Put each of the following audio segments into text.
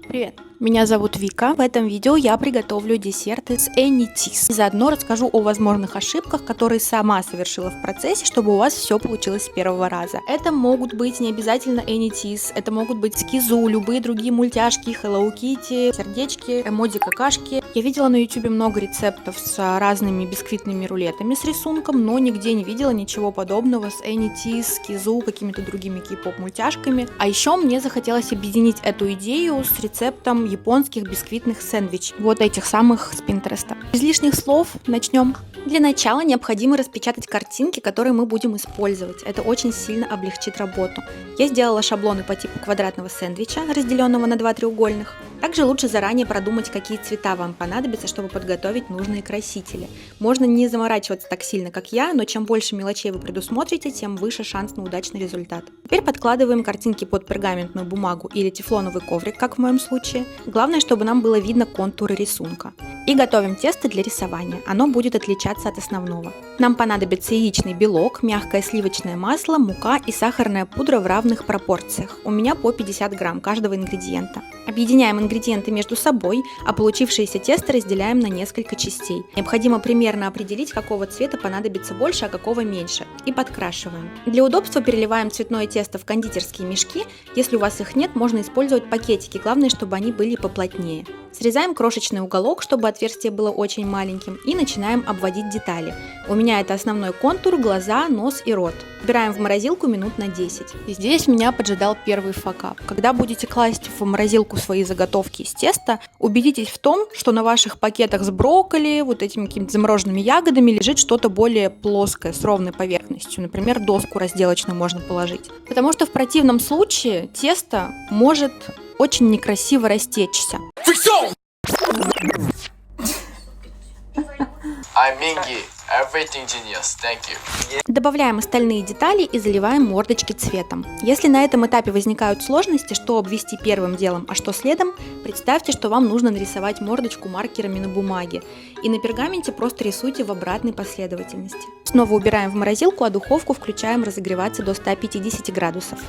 Привет! Меня зовут Вика. В этом видео я приготовлю десерты с Any Teas. Заодно расскажу о возможных ошибках, которые сама совершила в процессе, чтобы у вас все получилось с первого раза. Это могут быть не обязательно Any Teas, это могут быть скизу, любые другие мультяшки, Hello Kitty, сердечки, эмодзи какашки. Я видела на YouTube много рецептов с разными бисквитными рулетами с рисунком, но нигде не видела ничего подобного с Any Teas, скизу, какими-то другими кей-поп мультяшками. А еще мне захотелось объединить эту идею с рецептом японских бисквитных сэндвич, вот этих самых с Пинтереста. Без лишних слов начнем. Для начала необходимо распечатать картинки, которые мы будем использовать. Это очень сильно облегчит работу. Я сделала шаблоны по типу квадратного сэндвича, разделенного на два треугольных. Также лучше заранее продумать, какие цвета вам понадобятся, чтобы подготовить нужные красители. Можно не заморачиваться так сильно, как я, но чем больше мелочей вы предусмотрите, тем выше шанс на удачный результат. Теперь подкладываем картинки под пергаментную бумагу или тефлоновый коврик, как в моем случае. Главное, чтобы нам было видно контуры рисунка. И готовим тесто для рисования. Оно будет отличаться от основного. Нам понадобится яичный белок, мягкое сливочное масло, мука и сахарная пудра в равных пропорциях. У меня по 50 грамм каждого ингредиента. Объединяем ингредиенты между собой, а получившееся тесто разделяем на несколько частей. Необходимо примерно определить, какого цвета понадобится больше, а какого меньше, и подкрашиваем. Для удобства переливаем цветное тесто в кондитерские мешки. Если у вас их нет, можно использовать пакетики, главное, чтобы они были поплотнее. Срезаем крошечный уголок, чтобы отверстие было очень маленьким, и начинаем обводить детали. У меня это основной контур, глаза, нос и рот. Убираем в морозилку минут на 10. И здесь меня поджидал первый факап. Когда будете класть в морозилку свои заготовки из теста, убедитесь в том, что на ваших пакетах с брокколи, вот этими какими-то замороженными ягодами лежит что-то более плоское, с ровной поверхностью. Например, доску разделочную можно положить. Потому что в противном случае тесто может очень некрасиво растечься. I'm Mingy. Everything genius. Thank you. Добавляем остальные детали и заливаем мордочки цветом. Если на этом этапе возникают сложности, что обвести первым делом, а что следом, представьте, что вам нужно нарисовать мордочку маркерами на бумаге. И на пергаменте просто рисуйте в обратной последовательности. Снова убираем в морозилку, а духовку включаем разогреваться до 150 градусов.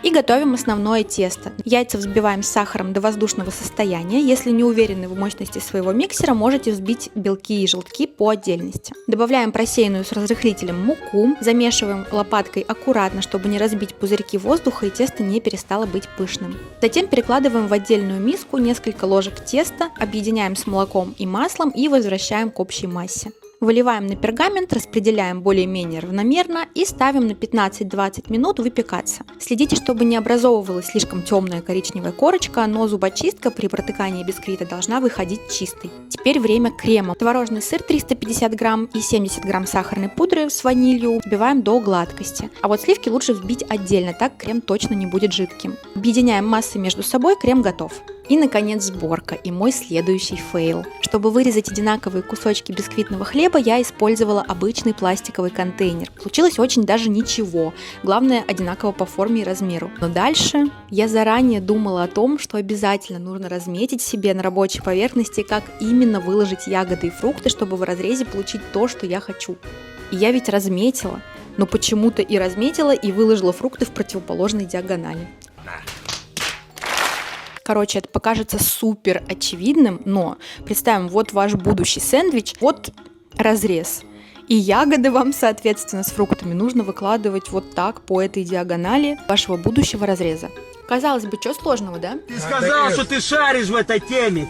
И готовим основное тесто. Яйца взбиваем с сахаром до воздушного состояния. Если не уверены в мощности своего миксера, можете взбить белки и желтки по отдельности. Добавляем просеянную с разрыхлителем муку, замешиваем лопаткой аккуратно, чтобы не разбить пузырьки воздуха и тесто не перестало быть пышным. Затем перекладываем в отдельную миску несколько ложек теста, объединяем с молоком и маслом и возвращаем к общей массе. Выливаем на пергамент, распределяем более-менее равномерно и ставим на 15-20 минут выпекаться. Следите, чтобы не образовывалась слишком темная коричневая корочка, но зубочистка при протыкании бисквита должна выходить чистой. Теперь время крема. Творожный сыр 350 грамм и 70 грамм сахарной пудры с ванилью взбиваем до гладкости. А вот сливки лучше взбить отдельно, так крем точно не будет жидким. Объединяем массы между собой, крем готов. И, наконец, сборка и мой следующий фейл. Чтобы вырезать одинаковые кусочки бисквитного хлеба, я использовала обычный пластиковый контейнер. Получилось очень даже ничего. Главное, одинаково по форме и размеру. Но дальше я заранее думала о том, что обязательно нужно разметить себе на рабочей поверхности, как именно выложить ягоды и фрукты, чтобы в разрезе получить то, что я хочу. И я ведь разметила, но почему-то и разметила, и выложила фрукты в противоположной диагонали. Короче, это покажется супер очевидным, но представим, вот ваш будущий сэндвич, вот разрез. И ягоды вам, соответственно, с фруктами нужно выкладывать вот так по этой диагонали вашего будущего разреза. Казалось бы, что сложного, да? Ты сказал, что ты шаришь в этой теме,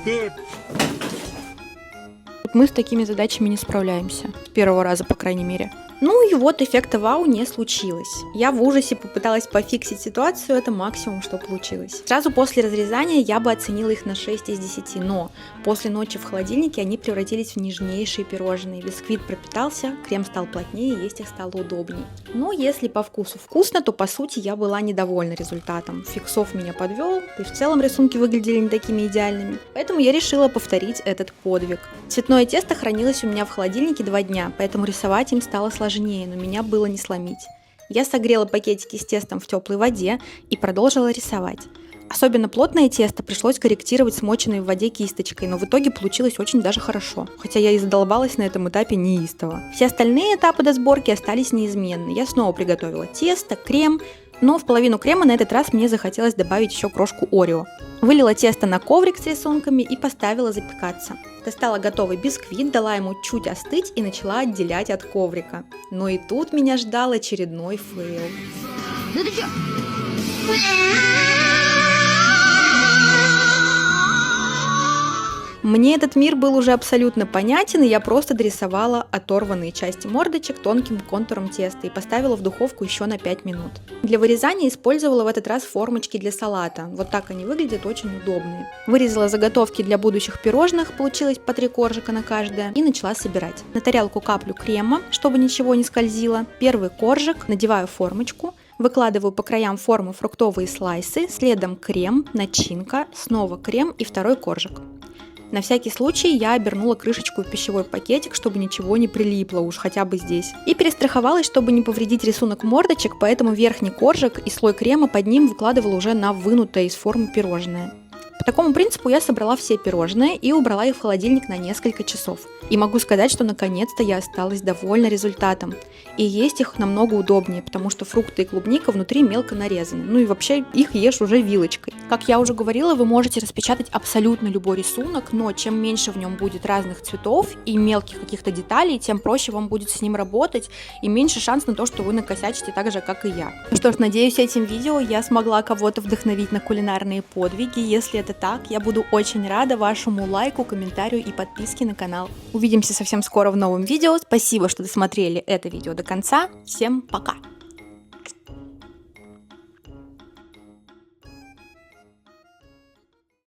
Мы с такими задачами не справляемся. С первого раза, по крайней мере. Ну и вот эффекта вау не случилось. Я в ужасе попыталась пофиксить ситуацию, это максимум, что получилось. Сразу после разрезания я бы оценила их на 6 из 10, но после ночи в холодильнике они превратились в нежнейшие пирожные. Бисквит пропитался, крем стал плотнее, есть их стало удобнее. Но если по вкусу вкусно, то по сути я была недовольна результатом. Фиксов меня подвел, да и в целом рисунки выглядели не такими идеальными. Поэтому я решила повторить этот подвиг. Цветное тесто хранилось у меня в холодильнике 2 дня, поэтому рисовать им стало сложнее, но меня было не сломить. Я согрела пакетики с тестом в теплой воде и продолжила рисовать. Особенно плотное тесто пришлось корректировать смоченной в воде кисточкой, но в итоге получилось очень даже хорошо, хотя я и задолбалась на этом этапе неистово. Все остальные этапы до сборки остались неизменны. Я снова приготовила тесто, крем, Но в половину крема на этот раз мне захотелось добавить еще крошку Орео. Вылила тесто на коврик с рисунками и поставила запекаться. Достала готовый бисквит, дала ему чуть остыть и начала отделять от коврика. Но и тут меня ждал очередной фейл. Мне этот мир был уже абсолютно понятен, и я просто дорисовала оторванные части мордочек тонким контуром теста и поставила в духовку еще на 5 минут. Для вырезания использовала в этот раз формочки для салата. Вот так они выглядят, очень удобные. Вырезала заготовки для будущих пирожных, получилось по 3 коржика на каждое, и начала собирать. На тарелку каплю крема, чтобы ничего не скользило. Первый коржик, надеваю формочку. Выкладываю по краям формы фруктовые слайсы, следом крем, начинка, снова крем и второй коржик. На всякий случай я обернула крышечку в пищевой пакетик, чтобы ничего не прилипло уж хотя бы здесь. И перестраховалась, чтобы не повредить рисунок мордочек, поэтому верхний коржик и слой крема под ним выкладывала уже на вынутое из формы пирожное. По такому принципу я собрала все пирожные и убрала их в холодильник на несколько часов. И могу сказать, что наконец-то я осталась довольна результатом. И есть их намного удобнее, потому что фрукты и клубника внутри мелко нарезаны. Ну и вообще их ешь уже вилочкой. Как я уже говорила, вы можете распечатать абсолютно любой рисунок, но чем меньше в нем будет разных цветов и мелких каких-то деталей, тем проще вам будет с ним работать и меньше шанс на то, что вы накосячите так же, как и я. Ну что ж, надеюсь, этим видео я смогла кого-то вдохновить на кулинарные подвиги. Если это так, я буду очень рада вашему лайку, комментарию и подписке на канал. Увидимся совсем скоро в новом видео. Спасибо, что досмотрели это видео до конца. Всем пока!